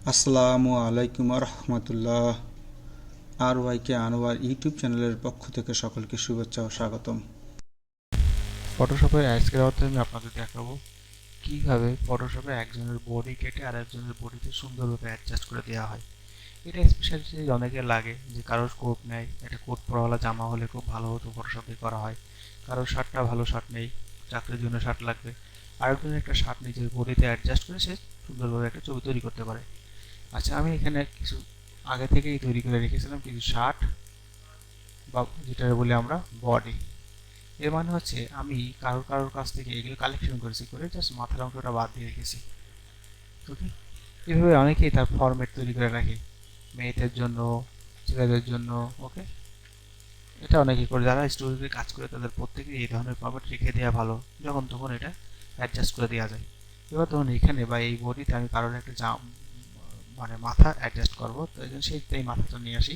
আসসালামু আলাইকুম রহমতুল্লাহ। আর ওয়াইকে আনোয়ার ইউটিউব চ্যানেলের পক্ষ থেকে সকলকে শুভেচ্ছা ও স্বাগতম। ফটোশপের আজকের অধ্যায়ে আমি আপনাদের দেখাবো কিভাবে ফটোশপে একজনের বডি কেটে আরেকজনের বডিতে সুন্দরভাবে অ্যাডজাস্ট করে দেওয়া হয়। এটা স্পেশালি অনেকের লাগে যে কারোর কোট নেই, একটা কোট পরাওয়ালা জামা হলে খুব ভালো হতো, ফটোশপে করা হয়। কারোর শার্টটা ভালো শার্ট নেই, চাকরির জন্য শার্ট লাগবে, আরেকজনের একটা শার্ট নিজের বডিতে অ্যাডজাস্ট করে সে সুন্দরভাবে একটা ছবি তৈরি করতে পারে। আচ্ছা, আমি এখানে কিছু আগে থেকেই তৈরি করে রেখেছিলাম কিছু শার্ট বা যেটা বলি আমরা বডি। এর মানে হচ্ছে আমি কারোর কারোর কাছ থেকে এগুলো কালেকশন করেছি, করে জাস্ট মাথার অংশটা বাদ দিয়ে রেখেছি। ওকে, এভাবে অনেকেই তার ফরম্যাট তৈরি করে রাখে মেয়েদের জন্য, ছেলেদের জন্য। ওকে, এটা অনেকেই করে, যারা স্টুডিওতে কাজ করে তাদের প্রত্যেকেই এই ধরনের ফরম্যাট রেখে দেওয়া ভালো, যখন তখন এটা অ্যাডজাস্ট করে দেওয়া যায়। এবার ধরুন এখানে বা এই বডিতে আমি কারোর একটা মানে মাথা অ্যাডজাস্ট করবো, তো এই জন্য সেই মাথাটা নিয়ে আসি।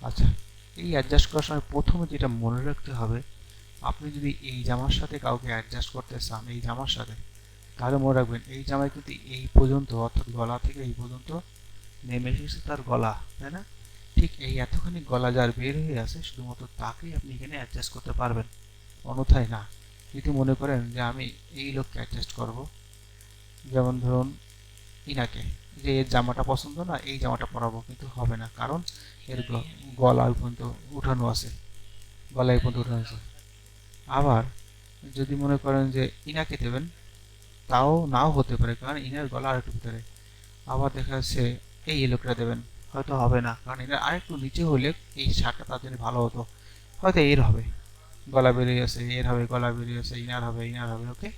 আচ্ছা, এই অ্যাডজাস্ট করার সময় প্রথমে যেটা মনে রাখতে হবে, আপনি যদি এই জামার সাথে কাউকে অ্যাডজাস্ট করতে চান এই জামার সাথে, তাহলে মনে রাখবেন এই জামায় কিন্তু এই পর্যন্ত, অর্থাৎ গলা থেকে এই পর্যন্ত নেমে এসেছে তার গলা, তাই না? ঠিক এই এতখানি গলা যার বের হয়ে আছে শুধুমাত্র তাকেই আপনি এখানে অ্যাডজাস্ট করতে পারবেন, অন্যথায় না। যদি মনে করেন যে আমি এই লোককে অ্যাডজাস্ট করব, যেমন ধরুন ইনাকে, যে এর জামাটা পছন্দ না, এই জামাটা পরাবো, কিন্তু হবে না, কারণ এর গলা ওই পর্যন্ত উঠানো আছে, গলা এই পর্যন্ত উঠানো আছে। আবার যদি মনে করেন যে ইনাকে দেবেন, তাও নাও হতে পারে, কারণ ইনার গলা আরেকটু ভিতরে। আবার দেখা যাচ্ছে এই লোকটা দেবেন, হয়তো হবে না, কারণ এনার আরেকটু নিচে হলে এই শার্টটা তার জন্য ভালো হতো, হয়তো এর হবে, গলা বেরিয়ে আছে, এর হবে, গলা বেরিয়ে আছে, ইনার হবে, ইনার হবে। ওকে,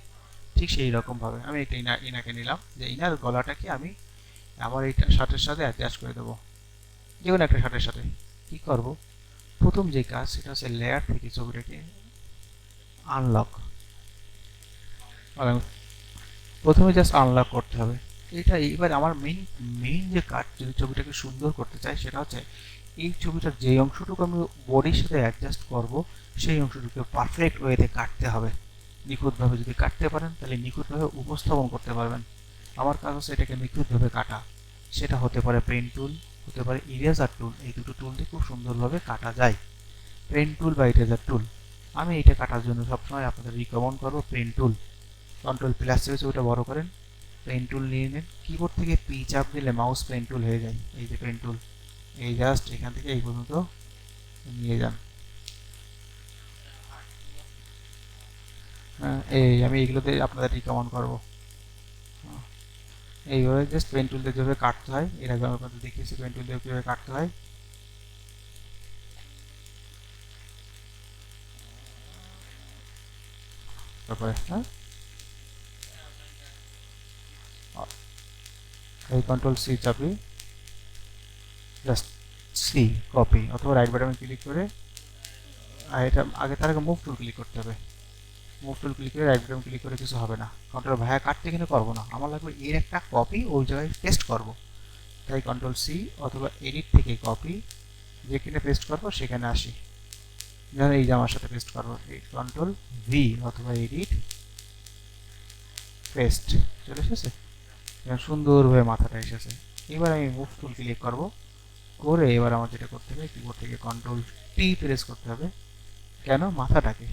ঠিক সেই রকম ভাবে আমি একটা ইনাকে নিলাম, যে ইনার গলাটাকে আমি আমার এই শার্টের সাথে অ্যাডজাস্ট করে দেবো, যে কোনো একটা শার্টের সাথে। কি করব, প্রথম যে কাজ সেটা হচ্ছে লেয়ার থেকে ছবিটাকে আনলক, প্রথমে জাস্ট আনলক করতে হবে। এটা এবার আমার মেইন মেইন যে কাজ, যদি ছবিটাকে সুন্দর করতে চাই, সেটা হচ্ছে এই ছবিটার যে অংশটুকু আমি বডির সাথে অ্যাডজাস্ট করব, সেই অংশটুকু পারফেক্ট ওয়েতে কাটতে হবে। নিখুঁতভাবে যদি কাটতে পারেন তাহলে নিখুঁতভাবে উপস্থাপন করতে পারবেন। আমার কাজ হচ্ছে এটাকে নিখুঁতভাবে কাটা। সেটা হতে পারে পেন টুল, হতে পারে ইরেজার টুল, এই দুটো টুল দিয়ে খুব সুন্দরভাবে কাটা যায়। পেন টুল বা ইরেজার টুল, আমি এটা কাটার জন্য সবসময় আপনাদের রিকমেন্ড করবো পেন টুল। কন্ট্রোল প্লাস চেপে ছবিটা বড় করেন, পেন টুল নিয়ে নেন, কিবোর্ড থেকে পি চাপ দিলে মাউস পেন টুল হয়ে যায়, এই যে পেন টুল, এই জাস্ট এখান থেকে এই পর্যন্ত নিয়ে যান। হ্যাঁ, এই আমি এইগুলোতে আপনাদের রিকমেন্ড করবো। এইভাবে জাস্ট পেন টুল দিয়ে যেভাবে কাটতে হয়, এর আগে আমি আপনাদের দেখিয়েছি পেন টুল দিয়ে কীভাবে কাটতে হয়। তারপরে হ্যাঁ, এই কন্ট্রোল সি চাপি, জাস্ট সি কপি, অথবা রাইট বাটনে ক্লিক করে, আর এটা আগে তার আগে মুভ টুল ক্লিক করতে হবে। মুভ টুল ক্লিক করে রাইট বাটন ক্লিক করে কিছু হবে না, কন্ট্রোল ভায়া কাটতে কিনে করবো না, আমার লাগবে এর একটা কপি ওই জায়গায় পেস্ট করব। তাই কন্ট্রোল সি অথবা এডিট থেকে কপি, যেখানে পেস্ট করবো সেখানে আসি, যেমন এই জামার সাথে পেস্ট করবো, কন্ট্রোল ভি অথবা এডিট পেস্ট, চলে এসেছে, সুন্দরভাবে মাথাটা এসেছে। এবার আমি মুভ টুল ক্লিক করব, করে এবার আমার যেটা করতে হবে, কিবোর্ড থেকে কন্ট্রোল টি প্রেস করতে হবে। কেন? মাথাটাকে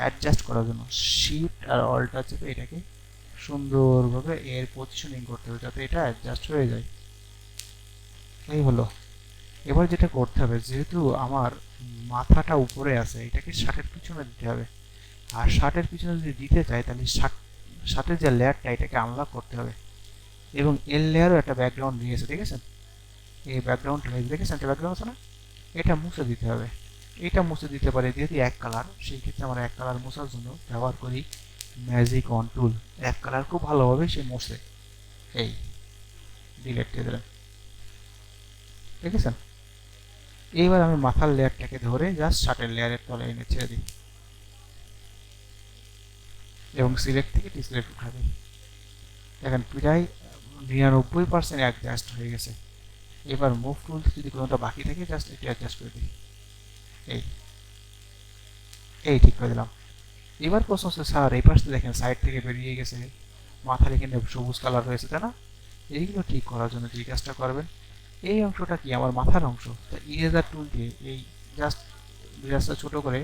অ্যাডজাস্ট করার জন্য শিফট আর অল্টার চেপে এটাকে সুন্দরভাবে এর পজিশনিং করতে হবে, যাতে এটা অ্যাডজাস্ট হয়ে যায়। এই হলো। এবার যেটা করতে হবে, যেহেতু আমার মাথাটা উপরে আছে, এটাকে শার্টের পিছনে দিতে হবে। আর শার্টের পিছনে যদি দিতে চাই, তাহলে শার্টের যে লেয়ারটা, এটাকে আনলক করতে হবে। এবং এর লেয়ারও একটা ব্যাকগ্রাউন্ড দিয়েছে, ঠিক আছে? এই ব্যাকগ্রাউন্ডটা দেখেছেন, একটা ব্যাকগ্রাউন্ড আছে না, এটা মুছে দিতে হবে। এটা মুছে দিতে পারে, যেহেতু এক কালার, সেই ক্ষেত্রে আমরা এক কালার মোছার জন্য ব্যবহার করি ম্যাজিক অন টুল। এক কালার খুব ভালোভাবে সে মোছে, এই ডিলেট দিয়ে দিলেন, দেখেছেন? এইবার আমি মাথার লেয়ারটাকে ধরে জাস্ট শার্টের লেয়ারের তলে এনে ছেড়ে দিই, এবং সিলেক্ট থেকে ডিসিলেক্ট উঠা দিই। দেখেন প্রায় 99% অ্যাডজাস্ট হয়ে গেছে। এবার মুভ টুল যদি কোনোটা বাকি থাকে, জাস্ট এটা অ্যাডজাস্ট করে দিই, এই এই ঠিক করে দিলাম। এবার প্রশ্ন হচ্ছে, স্যার এই পাশে দেখেন সাইড থেকে বেরিয়ে গেছে, মাথার এখানে সবুজ কালার রয়েছে, তাই না? এইগুলো ঠিক করার জন্য যে কাজটা করবেন, এই অংশটা কি আমার মাথার অংশ, তা ইরেজার টুল দিয়ে এই জাস্ট ব্রাশটা ছোট করে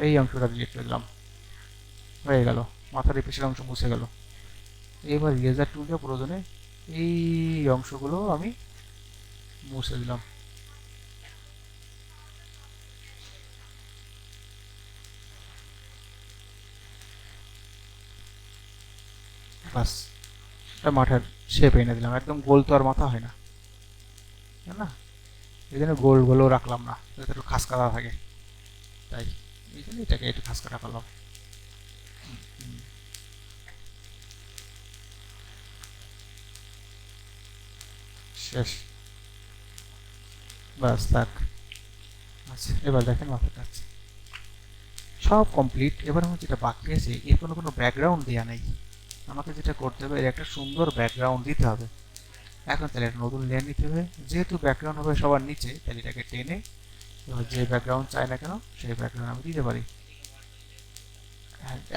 এই অংশটা ডিলিট করে দিলাম, হয়ে গেল, মাথার এই পেছনের অংশ মুছে গেল। এবার ইরেজার টুল দিয়ে প্রয়োজনে এই অংশগুলো আমি মুছে দিলাম। বাস, এটা মাথার শেপ এনে দিলাম, একদম গোল তো আর মাথা হয় না, তাই না? এই জন্য গোল গোলও রাখলাম না, যাতে একটু খাস কাটা থাকে, তাই এই জন্য এটাকে একটু খাস কাটা করলাম। শেষ, বাস থাক। আচ্ছা, এবার দেখেন মাথাটা আছে সব কমপ্লিট। এবার আমার যেটা বাকি আছে, এর কোনো ব্যাকগ্রাউন্ড দেওয়া নেই, আমাকে যেটা করতে হবে এর একটা সুন্দর ব্যাকগ্রাউন্ড দিতে হবে। এখন তাহলে একটা নতুন লেয়ার নিতে হবে, যেহেতু ব্যাকগ্রাউন্ড হবে সবার নিচে, তাহলে এটাকে টেনে এবার যে ব্যাকগ্রাউন্ড চাই না কেন সেই ব্যাকগ্রাউন্ড আমি দিতে পারি।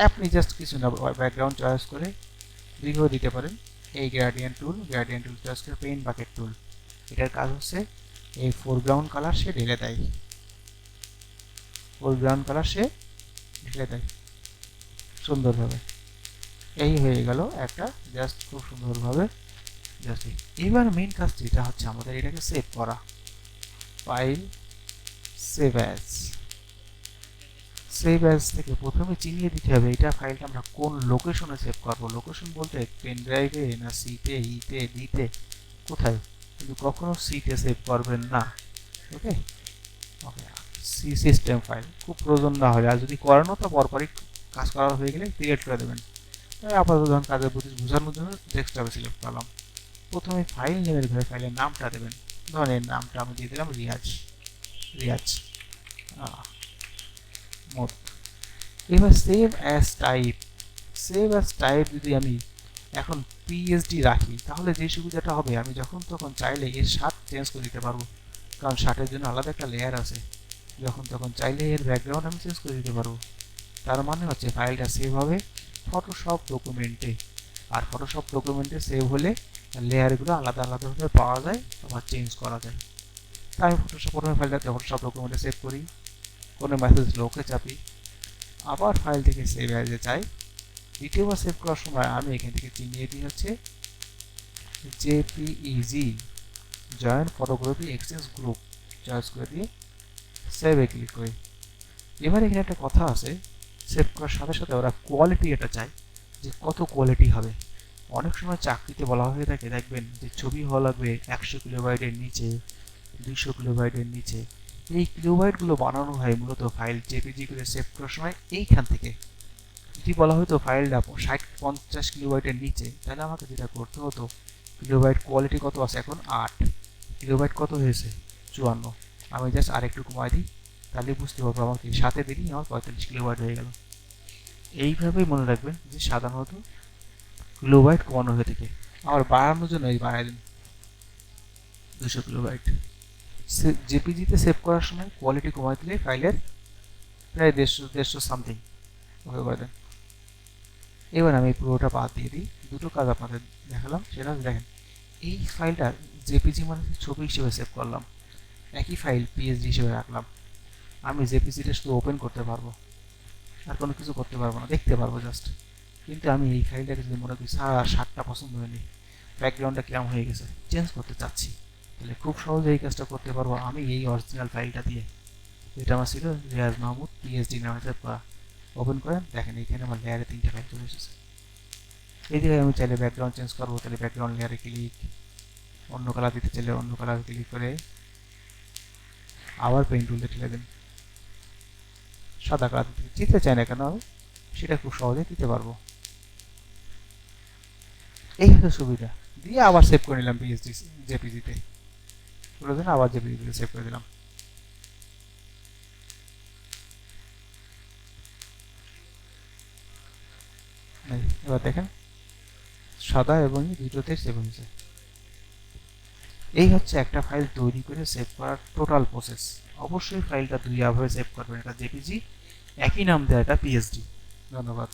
আপনি জাস্ট কিছু না, ব্যাকগ্রাউন্ড চয়েস করে দীর্ঘ দিতে পারেন। এই গ্রেডিয়েন্ট টুল চয়েস করে পেইন্ট বাকেট টুল, এটার কাজ হচ্ছে এই ফোরগ্রাউন্ড কালার সে ঢেলে দেয়, ফোরগ্রাউন্ড কালার সে ঢেলে দেয় সুন্দরভাবে। এই হয়ে গেল একটা, জাস্ট খুব সুন্দরভাবে জাস্ট। এবার মেইন কাজ যেটা হচ্ছে আমাদের এটাকে সেভ করা, file, save as. Save as থেকে প্রথমে চিনিয়ে দিতে হবে এটা ফাইলটা আমরা কোন লোকেশনে সেভ করবো। লোকেশন বলতে পেন ড্রাইভে না সিতে, ইতে, ডিতে, কোথায়, কিন্তু কখনো সিতে সেভ করবেন না। ওকে ওকে, সি সিস্টেম ফাইল খুব প্রয়োজন না হলে, আর যদি করানো তো পরপরই কাজ করা হয়ে গেলে ক্রিয়েট করে দেবেন। আপাতত ধরুন কাজের প্রতি বোঝানোর জন্য ডেস্কটপে সিলেক্ট করলাম। প্রথমে ফাইল নেমের ঘরে ফাইলের নামটা দেবেন, ধরেন এর নামটা আমি দিয়ে দিলাম রিয়াজ মোড। এবার সেভ অ্যাজ টাইপ যদি আমি এখন পিএসডি রাখি, তাহলে যে সুবিধাটা হবে আমি যখন তখন চাইলে এর স্বাদ চেঞ্জ করে দিতে পারবো, কারণ শার্টের জন্য আলাদা একটা লেয়ার আছে, যখন তখন চাইলে এর ব্যাকগ্রাউন্ড আমি চেঞ্জ করে দিতে পারবো। তার মানে হচ্ছে ফাইলটা সেভ হবে ফটোশপ ডকুমেন্টে, আর ফটোশপ ডকুমেন্টে সেভ হলে লেয়ারগুলো আলাদা আলাদাভাবে পাওয়া যায়, আবার চেঞ্জ করা যায়। তাই আমি প্রথমে ফাইলটাতে ফটোশপ ডকুমেন্টে সেভ করি, কোনো মেসেজ লোকে চাপি, আবার ফাইল থেকে সেভ অ্যাজে চাই। দ্বিতীয়বার সেভ করার সময় আমি এখান থেকে চিনিয়ে দিই হচ্ছে JPEG, joint photography exchange group, choice করে দিয়ে সেভে ক্লিক করি। এবার এখানে একটা কথা আছে, সেভ করার সাথে সাথে ওরা কোয়ালিটি এটা চায় যে কত কোয়ালিটি হবে। অনেক সময় চাকরিতে বলা হয়ে থাকে, দেখবেন যে ছবি হওয়া লাগবে 100 কিলোবাইটের নিচে, 200 কিলোবাইটের নিচে। এই কিলোবাইটগুলো বানানো হয় মূলত ফাইল জেপিজি করে সেভ করার সময় এইখান থেকে। যদি বলা হতো ফাইলটা 60-50 কিলোবাইটের নিচে, তাহলে আমাকে যেটা করতে হতো, কিলোবাইট কোয়ালিটি কত আছে এখন 8, কিলোবাইট কত হয়েছে 54, আমি জাস্ট আরেকটু কমাই দিই, তাহলে বুঝতে পারবো আমাকে সাথে দিনই আমার 45 কিলোবাইট হয়ে গেল। এইভাবেই মনে রাখবেন যে সাধারণত কিলোবাইট কমানো হয়ে থাকে। আবার বাড়ানোর জন্য এই বাড়াই দিন 200 কিলোবাইট। জেপিজিতে সেভ করার সময় কোয়ালিটি কমাই দিলে ফাইলের প্রায় 150 সামথিং ওকে করে দেন। এবার আমি পুরোটা বাদ দিয়ে দিই, দুটো কাজ আপনাদের দেখালাম, সেটা দেখেন এই ফাইলটা জেপিজি মানে ছবি হিসেবে সেভ করলাম, একই ফাইল পিএসডি হিসেবে রাখলাম। আমি জেপিজিটা শুধু ওপেন করতে পারবো, আর কোনো কিছু করতে পারবো না, দেখতে পারবো জাস্ট। কিন্তু আমি এই ফাইলটাকে যদি মনে করি শার্টটা পছন্দ হয়নি, ব্যাকগ্রাউন্ডটা কেমন হয়ে গেছে, চেঞ্জ করতে চাচ্ছি, তাহলে খুব সহজে এই কাজটা করতে পারবো আমি এই অরিজিনাল ফাইলটা দিয়ে, যেটা আমার ছিল রিয়াজ মাহমুদ পিএসডি নামে সেভ করা। ওপেন করেন, দেখেন এইখানে আমার লেয়ারে 3টে ফাইল চলে এসেছে। এই জায়গায় আমি চাইলে ব্যাকগ্রাউন্ড চেঞ্জ করবো, তাহলে ব্যাকগ্রাউন্ড লেয়ারে ক্লিক, অন্য কালার দিতে চাইলে অন্য কালার ক্লিক করে আবার পেইন্ট টুলতে ঠেলে দেন, সাদা কালার দিতে চাই না কেন আমি সেটা খুব সহজেই দিতে পারবো। এই হচ্ছে সুবিধা, দিয়ে আবার সেভ করে নিলাম পিএসডি জেপিজিতে, প্রয়োজন আবার জেপিজিতে সেভ করে দিলাম। এবার দেখেন সাদা এবং দুটোতে সেভ হয়েছে। এই হচ্ছে একটা ফাইল তৈরি করে সেভ করার টোটাল প্রসেস। অবশ্যই ফাইলটা দুইভাবে সেভ করবেন, একটা জেপিজি, একই নাম দেওয়া একটা পিএসডি। ধন্যবাদ।